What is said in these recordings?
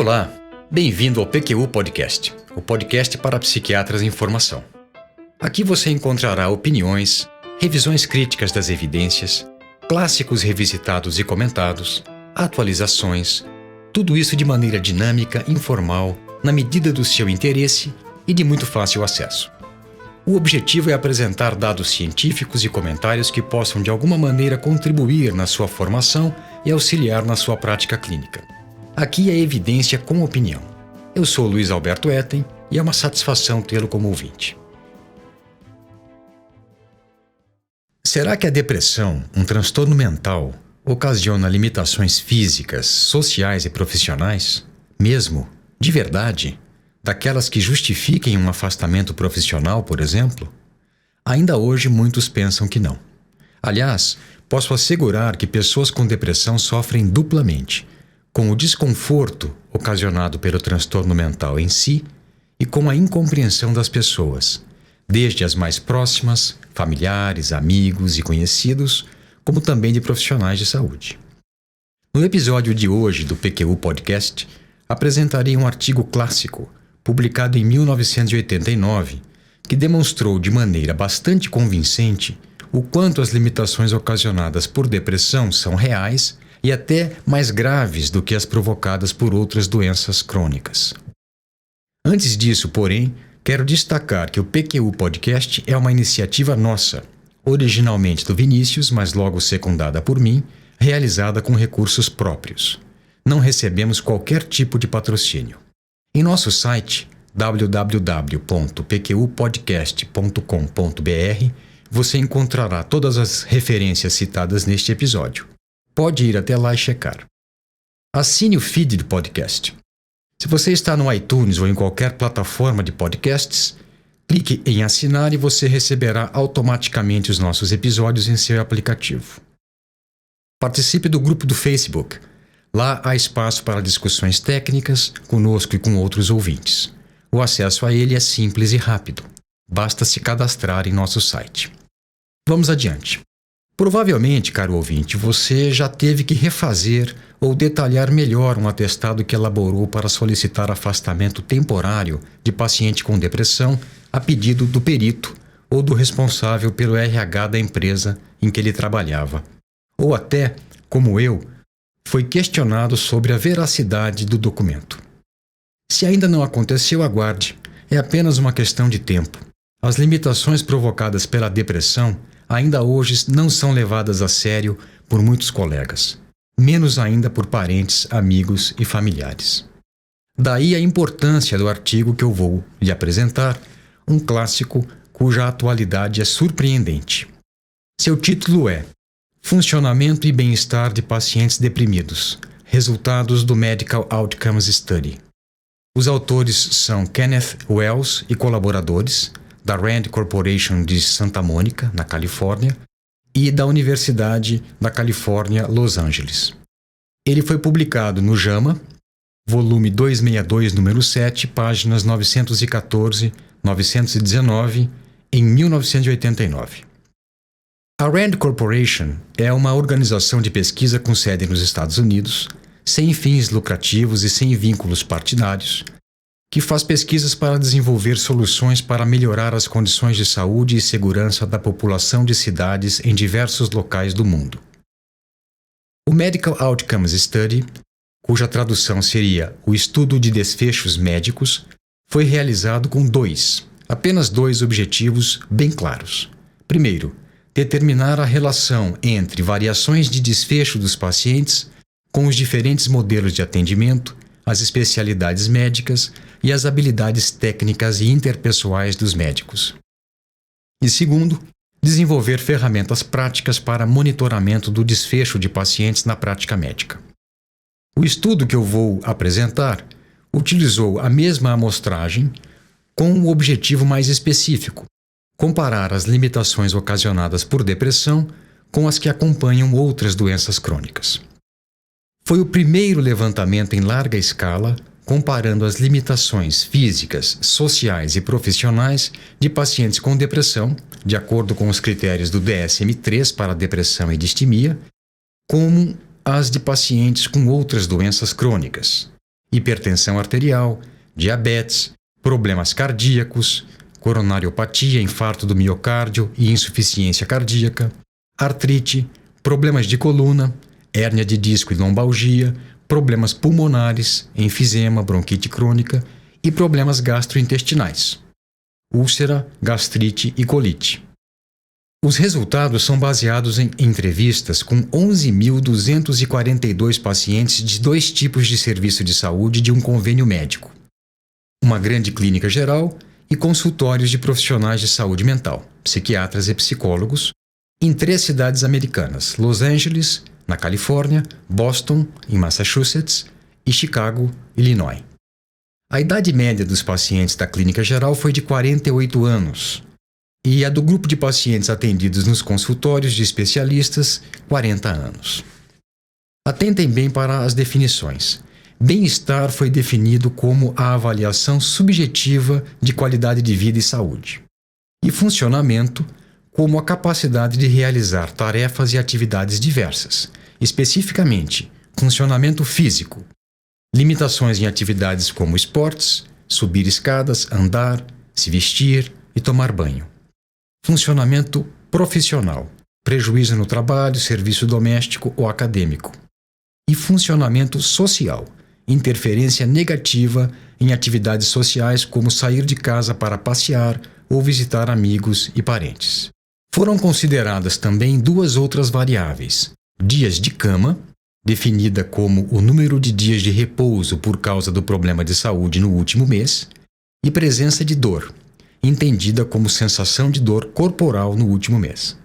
Olá, bem-vindo ao PQU Podcast, o podcast para psiquiatras em formação. Aqui você encontrará opiniões, revisões críticas das evidências, clássicos revisitados e comentados, atualizações, tudo isso de maneira dinâmica, informal, na medida do seu interesse e de muito fácil acesso. O objetivo é apresentar dados científicos e comentários que possam de alguma maneira contribuir na sua formação e auxiliar na sua prática clínica. Aqui é evidência com opinião. Eu sou Luiz Alberto Etten e é uma satisfação tê-lo como ouvinte. Será que a depressão, um transtorno mental, ocasiona limitações físicas, sociais e profissionais? Mesmo, de verdade, daquelas que justifiquem um afastamento profissional, por exemplo? Ainda hoje muitos pensam que não. Aliás, posso assegurar que pessoas com depressão sofrem duplamente, com o desconforto ocasionado pelo transtorno mental em si e com a incompreensão das pessoas, desde as mais próximas, familiares, amigos e conhecidos, como também de profissionais de saúde. No episódio de hoje do PQU Podcast, apresentarei um artigo clássico, publicado em 1989, que demonstrou de maneira bastante convincente o quanto as limitações ocasionadas por depressão são reais e até mais graves do que as provocadas por outras doenças crônicas. Antes disso, porém, quero destacar que o PQU Podcast é uma iniciativa nossa, originalmente do Vinícius, mas logo secundada por mim, realizada com recursos próprios. Não recebemos qualquer tipo de patrocínio. Em nosso site, www.pqpodcast.com.br, você encontrará todas as referências citadas neste episódio. Pode ir até lá e checar. Assine o feed do podcast. Se você está no iTunes ou em qualquer plataforma de podcasts, clique em assinar e você receberá automaticamente os nossos episódios em seu aplicativo. Participe do grupo do Facebook. Lá há espaço para discussões técnicas conosco e com outros ouvintes. O acesso a ele é simples e rápido. Basta se cadastrar em nosso site. Vamos adiante. Provavelmente, caro ouvinte, você já teve que refazer ou detalhar melhor um atestado que elaborou para solicitar afastamento temporário de paciente com depressão a pedido do perito ou do responsável pelo RH da empresa em que ele trabalhava. Ou até, como eu, foi questionado sobre a veracidade do documento. Se ainda não aconteceu, aguarde. É apenas uma questão de tempo. As limitações provocadas pela depressão ainda hoje não são levadas a sério por muitos colegas, menos ainda por parentes, amigos e familiares. Daí a importância do artigo que eu vou lhe apresentar, um clássico cuja atualidade é surpreendente. Seu título é Funcionamento e Bem-Estar de Pacientes Deprimidos, Resultados do Medical Outcomes Study. Os autores são Kenneth Wells e colaboradores, da Rand Corporation de Santa Mônica, na Califórnia, e da Universidade da Califórnia, Los Angeles. Ele foi publicado no JAMA, volume 262, número 7, páginas 914, 919, em 1989. A Rand Corporation é uma organização de pesquisa com sede nos Estados Unidos, sem fins lucrativos e sem vínculos partidários, que faz pesquisas para desenvolver soluções para melhorar as condições de saúde e segurança da população de cidades em diversos locais do mundo. O Medical Outcomes Study, cuja tradução seria o Estudo de Desfechos Médicos, foi realizado com apenas dois objetivos bem claros. Primeiro, determinar a relação entre variações de desfecho dos pacientes com os diferentes modelos de atendimento, as especialidades médicas e as habilidades técnicas e interpessoais dos médicos. E segundo, desenvolver ferramentas práticas para monitoramento do desfecho de pacientes na prática médica. O estudo que eu vou apresentar utilizou a mesma amostragem com um objetivo mais específico: comparar as limitações ocasionadas por depressão com as que acompanham outras doenças crônicas. Foi o primeiro levantamento em larga escala comparando as limitações físicas, sociais e profissionais de pacientes com depressão, de acordo com os critérios do DSM-3 para depressão e distimia, como as de pacientes com outras doenças crônicas, hipertensão arterial, diabetes, problemas cardíacos, coronariopatia, infarto do miocárdio e insuficiência cardíaca, artrite, problemas de coluna, hérnia de disco e lombalgia, problemas pulmonares, enfisema, bronquite crônica e problemas gastrointestinais, úlcera, gastrite e colite. Os resultados são baseados em entrevistas com 11.242 pacientes de 2 tipos de serviço de saúde de um convênio médico, uma grande clínica geral e consultórios de profissionais de saúde mental, psiquiatras e psicólogos, em 3 cidades americanas: Los Angeles, na Califórnia, Boston, em Massachusetts, e Chicago, Illinois. A idade média dos pacientes da clínica geral foi de 48 anos e a do grupo de pacientes atendidos nos consultórios de especialistas, 40 anos. Atentem bem para as definições. Bem-estar foi definido como a avaliação subjetiva de qualidade de vida e saúde, e funcionamento como a capacidade de realizar tarefas e atividades diversas, especificamente funcionamento físico, limitações em atividades como esportes, subir escadas, andar, se vestir e tomar banho. Funcionamento profissional, prejuízo no trabalho, serviço doméstico ou acadêmico. E funcionamento social, interferência negativa em atividades sociais como sair de casa para passear ou visitar amigos e parentes. Foram consideradas também 2 outras variáveis: dias de cama, definida como o número de dias de repouso por causa do problema de saúde no último mês, e presença de dor, entendida como sensação de dor corporal no último mês.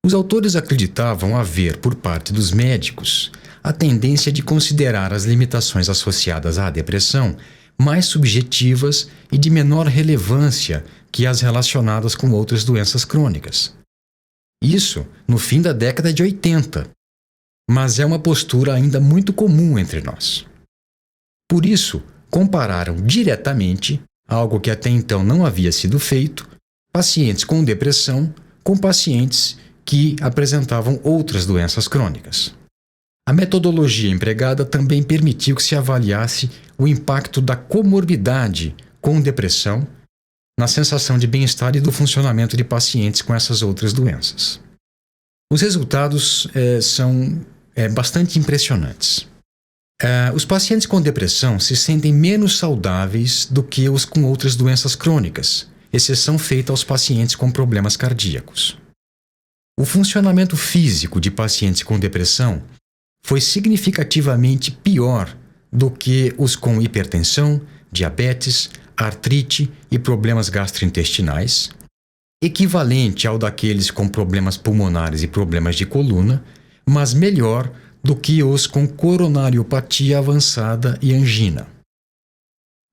Os autores acreditavam haver, por parte dos médicos, a tendência de considerar as limitações associadas à depressão mais subjetivas e de menor relevância que as relacionadas com outras doenças crônicas. Isso no fim da década de 80, mas é uma postura ainda muito comum entre nós. Por isso, compararam diretamente, algo que até então não havia sido feito, pacientes com depressão com pacientes que apresentavam outras doenças crônicas. A metodologia empregada também permitiu que se avaliasse o impacto da comorbidade com depressão na sensação de bem-estar e do funcionamento de pacientes com essas outras doenças. Os resultados são bastante impressionantes. Os pacientes com depressão se sentem menos saudáveis do que os com outras doenças crônicas, exceção feita aos pacientes com problemas cardíacos. O funcionamento físico de pacientes com depressão foi significativamente pior do que os com hipertensão, diabetes, artrite e problemas gastrointestinais, equivalente ao daqueles com problemas pulmonares e problemas de coluna, mas melhor do que os com coronariopatia avançada e angina.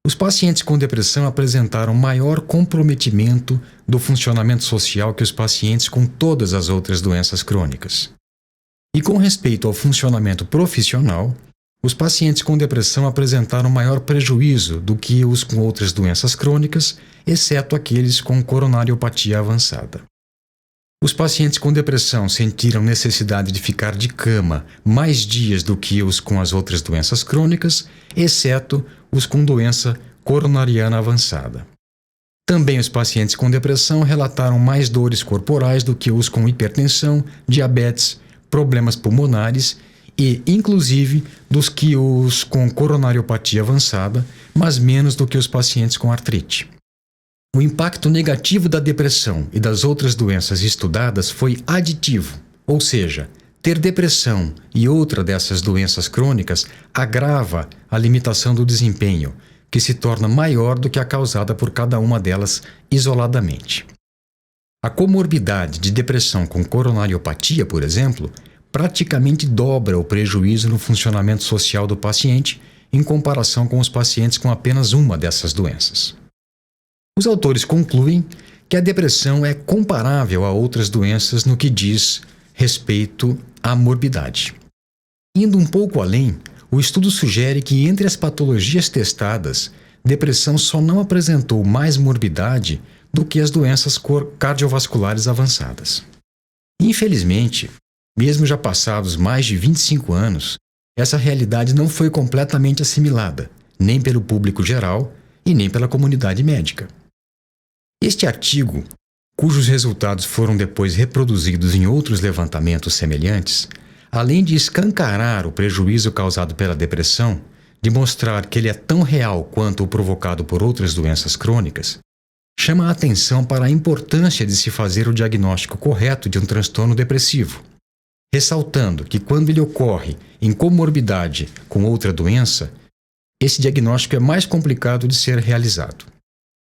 Os pacientes com depressão apresentaram maior comprometimento do funcionamento social que os pacientes com todas as outras doenças crônicas. E com respeito ao funcionamento profissional, os pacientes com depressão apresentaram maior prejuízo do que os com outras doenças crônicas, exceto aqueles com coronariopatia avançada. Os pacientes com depressão sentiram necessidade de ficar de cama mais dias do que os com as outras doenças crônicas, exceto os com doença coronariana avançada. Também os pacientes com depressão relataram mais dores corporais do que os com hipertensão, diabetes, problemas pulmonares e, inclusive, dos que os com coronariopatia avançada, mas menos do que os pacientes com artrite. O impacto negativo da depressão e das outras doenças estudadas foi aditivo, ou seja, ter depressão e outra dessas doenças crônicas agrava a limitação do desempenho, que se torna maior do que a causada por cada uma delas isoladamente. A comorbidade de depressão com coronariopatia, por exemplo, praticamente dobra o prejuízo no funcionamento social do paciente em comparação com os pacientes com apenas uma dessas doenças. Os autores concluem que a depressão é comparável a outras doenças no que diz respeito à morbidade. Indo um pouco além, o estudo sugere que entre as patologias testadas, depressão só não apresentou mais morbidade do que as doenças cardiovasculares avançadas. Infelizmente, mesmo já passados mais de 25 anos, essa realidade não foi completamente assimilada, nem pelo público geral e nem pela comunidade médica. Este artigo, cujos resultados foram depois reproduzidos em outros levantamentos semelhantes, além de escancarar o prejuízo causado pela depressão, de mostrar que ele é tão real quanto o provocado por outras doenças crônicas, chama a atenção para a importância de se fazer o diagnóstico correto de um transtorno depressivo, ressaltando que quando ele ocorre em comorbidade com outra doença, esse diagnóstico é mais complicado de ser realizado.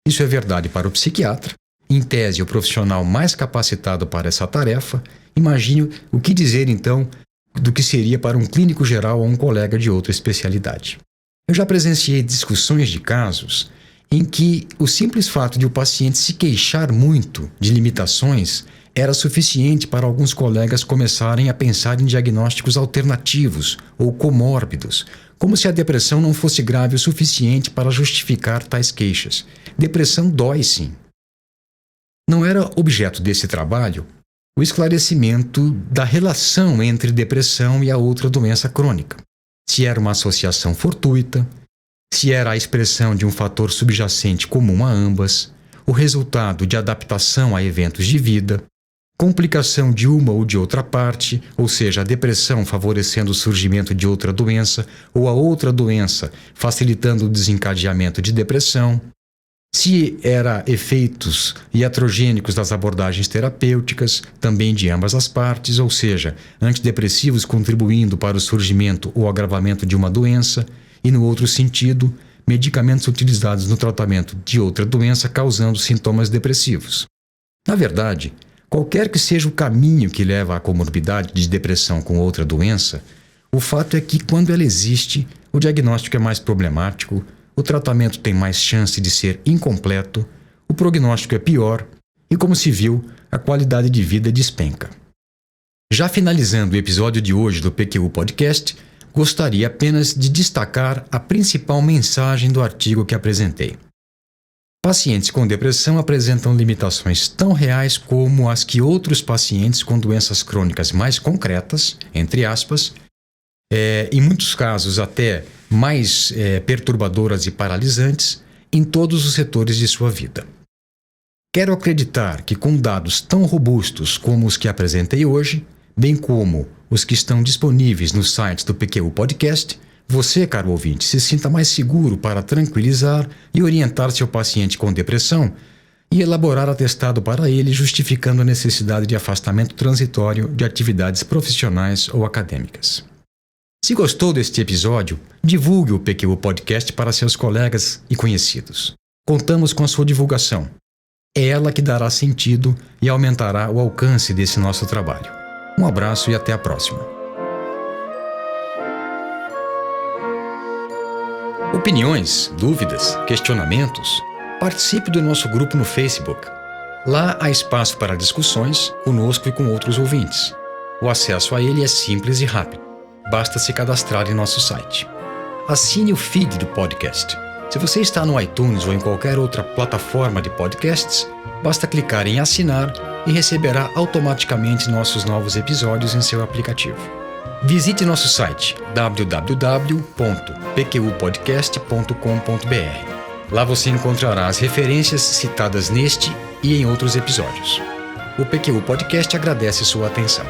Isso é verdade para o psiquiatra, em tese o profissional mais capacitado para essa tarefa. Imagine o que dizer então do que seria para um clínico geral ou um colega de outra especialidade. Eu já presenciei discussões de casos em que o simples fato de o paciente se queixar muito de limitações era suficiente para alguns colegas começarem a pensar em diagnósticos alternativos ou comórbidos, como se a depressão não fosse grave o suficiente para justificar tais queixas. Depressão dói, sim. Não era objeto desse trabalho o esclarecimento da relação entre depressão e a outra doença crônica. Se era uma associação fortuita, se era a expressão de um fator subjacente comum a ambas, o resultado de adaptação a eventos de vida, complicação de uma ou de outra parte, ou seja, a depressão favorecendo o surgimento de outra doença ou a outra doença facilitando o desencadeamento de depressão, se era efeitos iatrogênicos das abordagens terapêuticas, também de ambas as partes, ou seja, antidepressivos contribuindo para o surgimento ou agravamento de uma doença, e no outro sentido, medicamentos utilizados no tratamento de outra doença causando sintomas depressivos. Na verdade, qualquer que seja o caminho que leva à comorbidade de depressão com outra doença, o fato é que, quando ela existe, o diagnóstico é mais problemático, o tratamento tem mais chance de ser incompleto, o prognóstico é pior e, como se viu, a qualidade de vida despenca. Já finalizando o episódio de hoje do PQU Podcast, gostaria apenas de destacar a principal mensagem do artigo que apresentei. Pacientes com depressão apresentam limitações tão reais como as que outros pacientes com doenças crônicas mais concretas, entre aspas, em muitos casos até mais perturbadoras e paralisantes, em todos os setores de sua vida. Quero acreditar que com dados tão robustos como os que apresentei hoje, bem como os que estão disponíveis nos sites do PQU Podcast, você, caro ouvinte, se sinta mais seguro para tranquilizar e orientar seu paciente com depressão e elaborar atestado para ele justificando a necessidade de afastamento transitório de atividades profissionais ou acadêmicas. Se gostou deste episódio, divulgue o PQU Podcast para seus colegas e conhecidos. Contamos com a sua divulgação. É ela que dará sentido e aumentará o alcance desse nosso trabalho. Um abraço e até a próxima. Opiniões, dúvidas, questionamentos? Participe do nosso grupo no Facebook. Lá há espaço para discussões conosco e com outros ouvintes. O acesso a ele é simples e rápido. Basta se cadastrar em nosso site. Assine o feed do podcast. Se você está no iTunes ou em qualquer outra plataforma de podcasts, basta clicar em assinar e receberá automaticamente nossos novos episódios em seu aplicativo. Visite nosso site www.pqpodcast.com.br. Lá você encontrará as referências citadas neste e em outros episódios. O PQU Podcast agradece sua atenção.